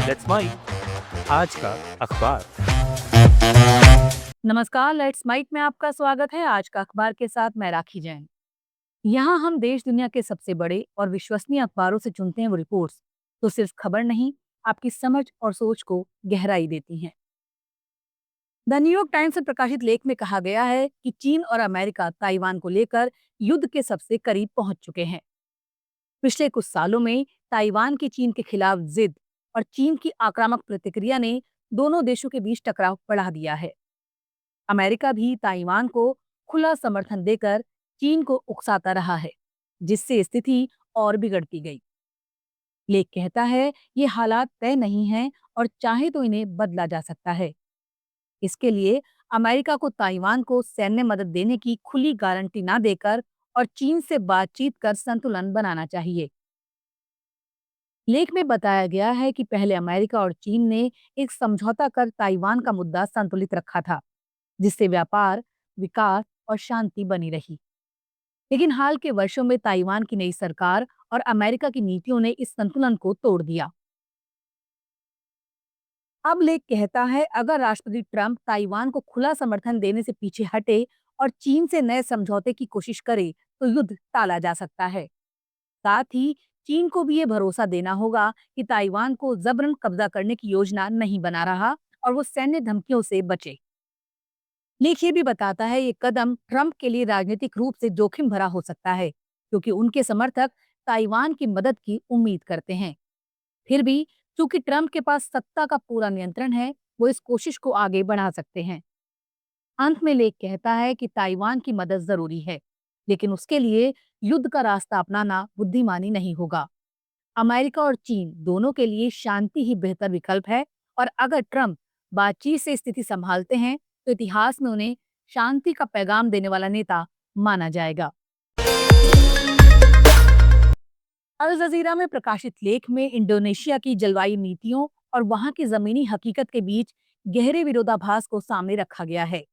Let's might आज का अखबार। नमस्कार, लेट्स माइट में आपका स्वागत है। आज का अखबार के साथ मैं राखी जैन। यहाँ हम देश दुनिया के सबसे बड़े और विश्वसनीय अखबारों से चुनते हैं वो रिपोर्ट्स, तो सिर्फ खबर नहीं, आपकी समझ और सोच को गहराई देती हैं। द न्यूयॉर्क टाइम्स में प्रकाशित लेख में कहा गया है कि चीन और अमेरिका ताइवान को लेकर युद्ध के सबसे करीब पहुंच चुके हैं। पिछले कुछ सालों में ताइवान की चीन के खिलाफ जिद और चीन की आक्रामक प्रतिक्रिया ने दोनों देशों के बीच टकराव बढ़ा दिया है। अमेरिका भी ताइवान को खुला समर्थन देकर चीन को उकसाता रहा है, जिससे स्थिति और बिगड़ती गई। लेख कहता है ये हालात तय नहीं हैं और चाहे तो इन्हें बदला जा सकता है। इसके लिए अमेरिका को ताइवान को सैन्य मदद देने की खुली गारंटी ना देकर और चीन से बातचीत कर संतुलन बनाना चाहिए। लेख में बताया गया है कि पहले अमेरिका और चीन ने एक समझौता कर ताइवान का मुद्दा संतुलित रखा था, जिससे व्यापार, विकास और शांति बनी रही। लेकिन हाल के वर्षों में ताइवान की नई सरकार और अमेरिका की नीतियों ने इस संतुलन को तोड़ दिया। अब लेख कहता है अगर राष्ट्रपति ट्रंप ताइवान को खुला समर्थन देने से पीछे हटे और चीन से नए समझौते की कोशिश करे तो युद्ध टाला जा सकता है। साथ ही चीन को भी ये भरोसा देना होगा कि ताइवान को जबरन कब्जा करने की योजना नहीं बना रहा और वो सैन्य धमकियों से बचे। लेख ये भी बताता है ये कदम ट्रंप के लिए राजनीतिक रूप से जोखिम भरा हो सकता है, क्योंकि उनके समर्थक ताइवान की मदद की उम्मीद करते हैं। फिर भी चूंकि ट्रंप के पास सत्ता का पूरा नियंत्रण है, वो इस कोशिश को आगे बढ़ा सकते हैं। अंत में लेख कहता है कि ताइवान की मदद जरूरी है, लेकिन उसके लिए युद्ध का रास्ता अपनाना बुद्धिमानी नहीं होगा। अमेरिका और चीन दोनों के लिए शांति ही बेहतर विकल्प है और अगर ट्रंप बातचीत से स्थिति संभालते हैं तो इतिहास में उन्हें शांति का पैगाम देने वाला नेता माना जाएगा। अल जजीरा में प्रकाशित लेख में इंडोनेशिया की जलवायु नीतियों और वहां की जमीनी हकीकत के बीच गहरे विरोधाभास को सामने रखा गया है।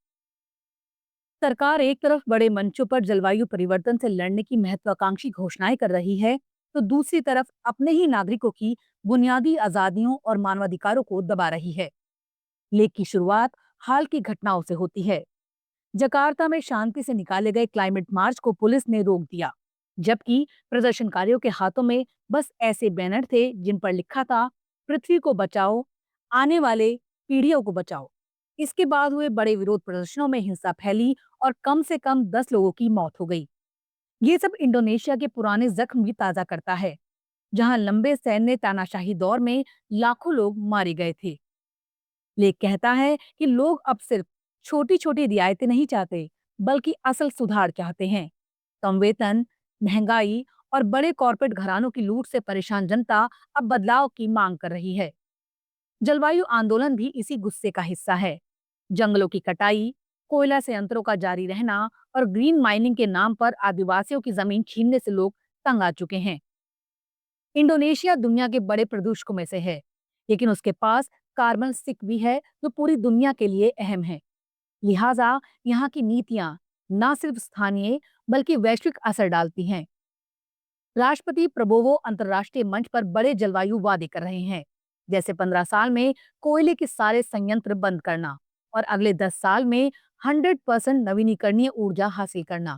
सरकार एक तरफ बड़े मंचों पर जलवायु परिवर्तन से लड़ने की महत्वाकांक्षी घोषणाएं कर रही है, तो दूसरी तरफ अपने ही नागरिकों की बुनियादी आजादियों और मानवाधिकारों को दबा रही है। लेख की शुरुआत हाल की घटनाओं से होती है। जकार्ता में शांति से निकाले गए क्लाइमेट मार्च को पुलिस ने रोक दिया, जबकि प्रदर्शनकारियों के हाथों में बस ऐसे बैनर थे जिन पर लिखा था, पृथ्वी को बचाओ, आने वाले पीढ़ियों को बचाओ। इसके बाद हुए बड़े विरोध प्रदर्शनों में हिंसा फैली और कम से कम 10 लोगों की मौत हो गई। ये सब इंडोनेशिया के पुराने जख्म भी ताजा करता है, जहां लंबे सैन्य तानाशाही दौर में लाखों लोग मारे गए थे। लेख कहता है कि लोग अब सिर्फ छोटी छोटी रियायतें नहीं चाहते, बल्कि असल सुधार चाहते हैं। कम वेतन, महंगाई और बड़े कॉरपोरेट घरानों की लूट से परेशान जनता अब बदलाव की मांग कर रही है। जलवायु आंदोलन भी इसी गुस्से का हिस्सा है। जंगलों की कटाई, कोयला संयंत्रों का जारी रहना और ग्रीन माइनिंग के नाम पर आदिवासियों की जमीन छीनने से लोग तंग आ चुके हैं। इंडोनेशिया दुनिया के बड़े प्रदूषकों में से है, लेकिन उसके पास कार्बन सिंक भी है जो पूरी दुनिया के लिए अहम है। लिहाजा यहाँ की नीतियां न सिर्फ स्थानीय बल्कि वैश्विक असर डालती हैं। राष्ट्रपति प्रबोवो अंतर्राष्ट्रीय मंच पर बड़े जलवायु वादे कर रहे हैं, जैसे 15 साल में कोयले के सारे संयंत्र बंद करना और अगले 10 साल में 100% नवीनीकरणीय ऊर्जा हासिल करना।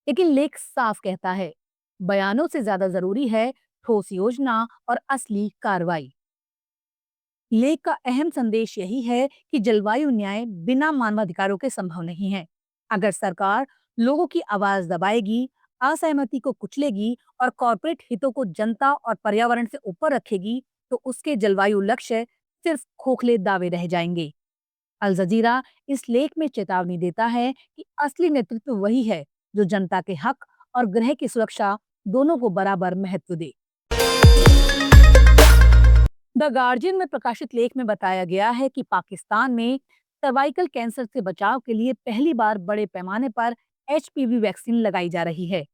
लेकिन लेख साफ कहता है, बयानों से ज्यादा जरूरी है ठोस योजना और असली कार्रवाई। लेख का अहम संदेश यही है कि जलवायु न्याय बिना मानवाधिकारों के संभव नहीं है। अगर सरकार लोगों की आवाज दबाएगी, असहमति को कुचलेगी और कॉरपोरेट हितों को जनता और पर्यावरण से ऊपर रखेगी, तो उसके जलवायु लक्ष्य सिर्फ खोखले दावे रह जाएंगे। अल जजीरा इस लेख में चेतावनी देता है कि असली नेतृत्व वही है जो जनता के हक और ग्रह की सुरक्षा दोनों को बराबर महत्व दे। द गार्जियन में प्रकाशित लेख में बताया गया है कि पाकिस्तान में सर्वाइकल कैंसर से बचाव के लिए पहली बार बड़े पैमाने पर एचपीवी वैक्सीन लगाई जा रही है।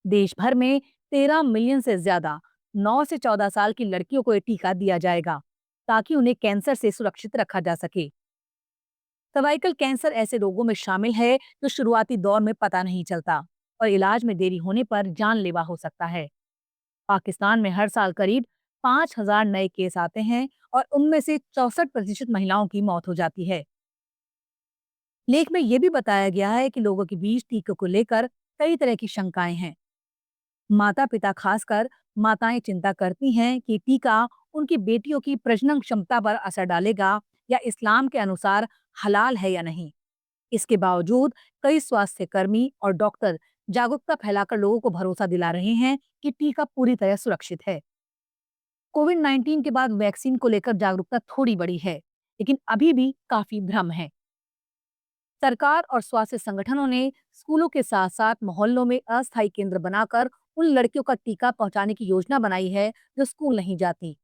देश भर में 13 मिलियन से ज्यादा 9 से 14 साल की लड़कियों को ये टीका दिया जाएगा, ताकि उन्हें कैंसर से सुरक्षित रखा जा सके। सर्वाइकल कैंसर ऐसे रोगों में शामिल है जो शुरुआती दौर में पता नहीं चलता और इलाज में देरी होने पर जानलेवा हो सकता है। पाकिस्तान में हर साल करीब 5,000 नए केस आते हैं और उनमें से 64% महिलाओं की मौत हो जाती है। लेख में यह भी बताया गया है कि लोगों के बीच टीके को लेकर कई तरह की शंकाएं हैं। माता पिता, खासकर माताएं, चिंता करती हैं कि टीका उनकी बेटियों की प्रजनन क्षमता पर असर डालेगा या इस्लाम के अनुसार हलाल है या नहीं। इसके बावजूद कई स्वास्थ्य कर्मी और डॉक्टर जागरूकता फैलाकर लोगों को भरोसा दिला रहे हैं कि टीका पूरी तरह सुरक्षित है। कोविड-19 के बाद वैक्सीन को लेकर जागरूकता थोड़ी बढ़ी है, लेकिन अभी भी काफी भ्रम है। सरकार और स्वास्थ्य संगठनों ने स्कूलों के साथ साथ मोहल्लों में अस्थायी केंद्र बनाकर उन लड़कियों का टीका पहुंचाने की योजना बनाई है जो स्कूल नहीं जाती।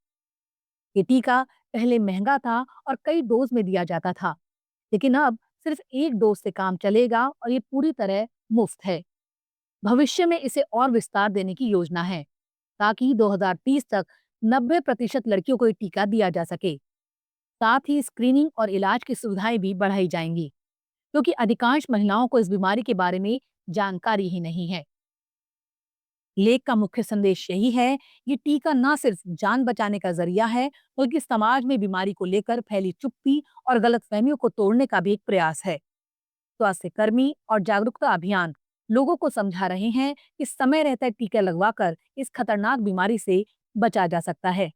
ये टीका पहले महंगा था और कई डोज में दिया जाता था, लेकिन अब सिर्फ एक डोज से काम चलेगा और ये पूरी तरह मुफ्त है। भविष्य में इसे और विस्तार देने की योजना है ताकि 2030 तक 90% लड़कियों को ये टीका दिया जा सके। साथ ही स्क्रीनिंग और इलाज की सुविधाएं भी बढ़ाई जाएंगी, क्योंकि अधिकांश महिलाओं को इस बीमारी के बारे में जानकारी ही नहीं है। लेख का मुख्य संदेश यही है, ये टीका न सिर्फ जान बचाने का जरिया है, बल्कि समाज में बीमारी को लेकर फैली चुप्पी और गलतफहमियों को तोड़ने का भी एक प्रयास है। स्वास्थ्य कर्मी और जागरूकता अभियान लोगों को समझा रहे हैं कि समय रहते टीका लगवाकर इस खतरनाक बीमारी से बचा जा सकता है।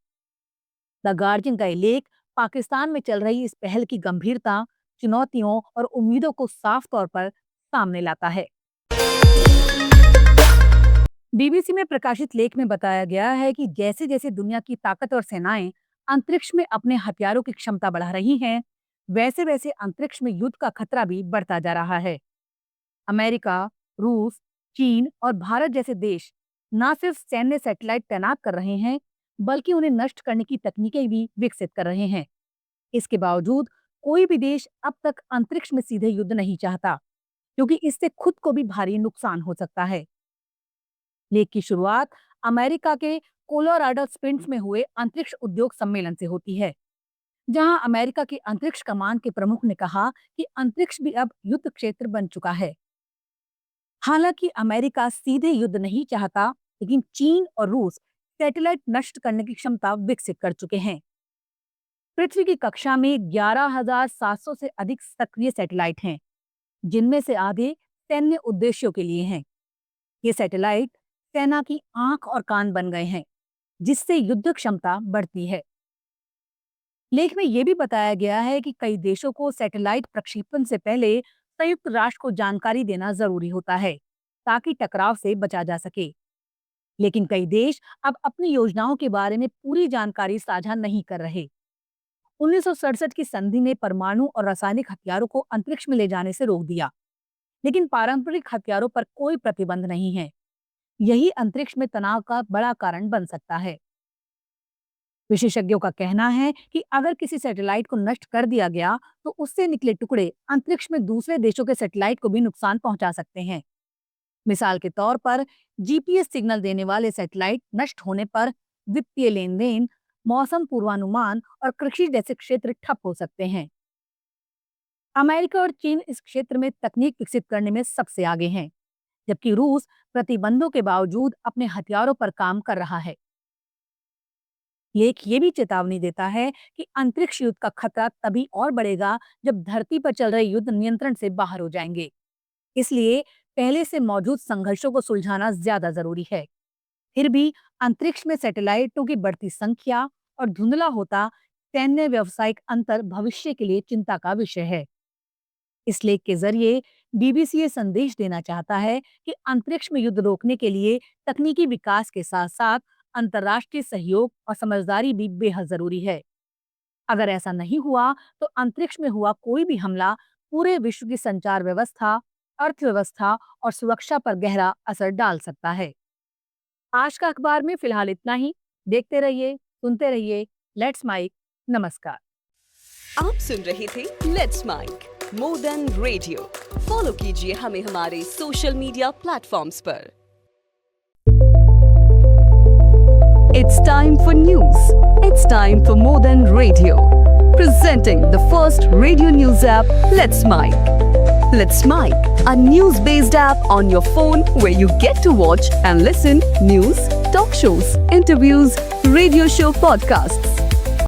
द गार्जियन का ये लेख पाकिस्तान में चल रही इस पहल की गंभीरता, चुनौतियों और उम्मीदों को साफ तौर पर सामने लाता है। बीबीसी में प्रकाशित लेख में बताया गया है कि जैसे जैसे दुनिया की ताकत और सेनाएं अंतरिक्ष में अपने हथियारों की क्षमता बढ़ा रही हैं, वैसे वैसे अंतरिक्ष में युद्ध का खतरा भी बढ़ता जा रहा है। अमेरिका, रूस, चीन और भारत जैसे देश न सिर्फ सैन्य सैटेलाइट तैनात कर रहे हैं, बल्कि उन्हें नष्ट करने की तकनीकें भी विकसित कर रहे हैं। इसके बावजूद कोई भी देश अब तक अंतरिक्ष में सीधे युद्ध नहीं चाहता, क्योंकि इससे खुद को भी भारी नुकसान हो सकता है। लेख की शुरुआत अमेरिका के कोलोराडो स्प्रिंग्स में हुए अंतरिक्ष उद्योग सम्मेलन से होती है, जहां अमेरिका के अंतरिक्ष कमान के प्रमुख ने कहा कि अंतरिक्ष भी अब युद्ध क्षेत्र बन चुका है। हालांकि अमेरिका सीधे युद्ध नहीं चाहता, लेकिन चीन और रूस सैटेलाइट नष्ट करने की क्षमता विकसित कर चुके हैं। पृथ्वी की कक्षा में 11,700 से अधिक सक्रिय सैटेलाइट हैं, जिनमें से आधे सैन्य उद्देश्यों के लिए हैं। ये सैटेलाइट सेना की आंख और कान बन गए हैं, जिससे युद्ध क्षमता बढ़ती है। लेख में यह भी बताया गया है कि कई देशों को सैटेलाइट प्रक्षेपण से पहले संयुक्त राष्ट्र को जानकारी देना जरूरी होता है, ताकि टकराव से बचा जा सके। लेकिन कई देश अब अपनी योजनाओं के बारे में पूरी जानकारी साझा नहीं कर रहे। 1967 की संधि ने परमाणु और रासायनिक हथियारों को अंतरिक्ष में ले जाने से रोक दिया, लेकिन पारंपरिक हथियारों पर कोई प्रतिबंध नहीं है। यही अंतरिक्ष में तनाव का बड़ा कारण बन सकता है। विशेषज्ञों का कहना है कि अगर किसी सैटेलाइट को नष्ट कर दिया गया, तो उससे निकले टुकड़े अंतरिक्ष में दूसरे देशों के सैटेलाइट को भी नुकसान पहुंचा सकते हैं। मिसाल के तौर पर जीपीएस सिग्नल देने वाले सैटेलाइट नष्ट होने पर वित्तीय लेन देन, मौसम पूर्वानुमान और कृषि जैसे क्षेत्र ठप हो सकते हैं। अमेरिका और चीन इस क्षेत्र में तकनीक विकसित करने में सबसे आगे हैं, जबकि रूस प्रतिबंधों के बावजूद अपने हथियारों पर काम कर रहा है। लेख ये भी चेतावनी देता है कि अंतरिक्ष युद्ध का खतरा तभी और बढ़ेगा जब धरती पर चल रहे युद्ध नियंत्रण से बाहर हो जाएंगे। इसलिए पहले से मौजूद संघर्षों को सुलझाना ज्यादा जरूरी है। फिर भी अंतरिक्ष में सैटेलाइटों की बढ़ती संख्या और धुंधला होता सैन्य व्यावसायिक अंतर भविष्य के लिए चिंता का विषय है। इस लेख के जरिए बीबीसी ये संदेश देना चाहता है कि अंतरिक्ष में युद्ध रोकने के लिए तकनीकी विकास के साथ साथ अंतर्राष्ट्रीय सहयोग और समझदारी भी बेहद जरूरी है। अगर ऐसा नहीं हुआ, तो अंतरिक्ष में हुआ कोई भी हमला पूरे विश्व की संचार व्यवस्था, अर्थव्यवस्था और सुरक्षा पर गहरा असर डाल सकता है। आज का अखबार में फिलहाल इतना ही। देखते रहिए, सुनते रहिए लेट्स माइक। नमस्कार। आप सुन रहे थे let's mike more than radio. Follow कीजिए हमें हमारे सोशल मीडिया प्लेटफॉर्म्स पर। It's time for news. It's time for More Than Radio. Presenting the first radio news app, Let's Mic. Let's Mic, a news-based app on your phone where you get to watch and listen news, talk shows, interviews, radio show podcasts,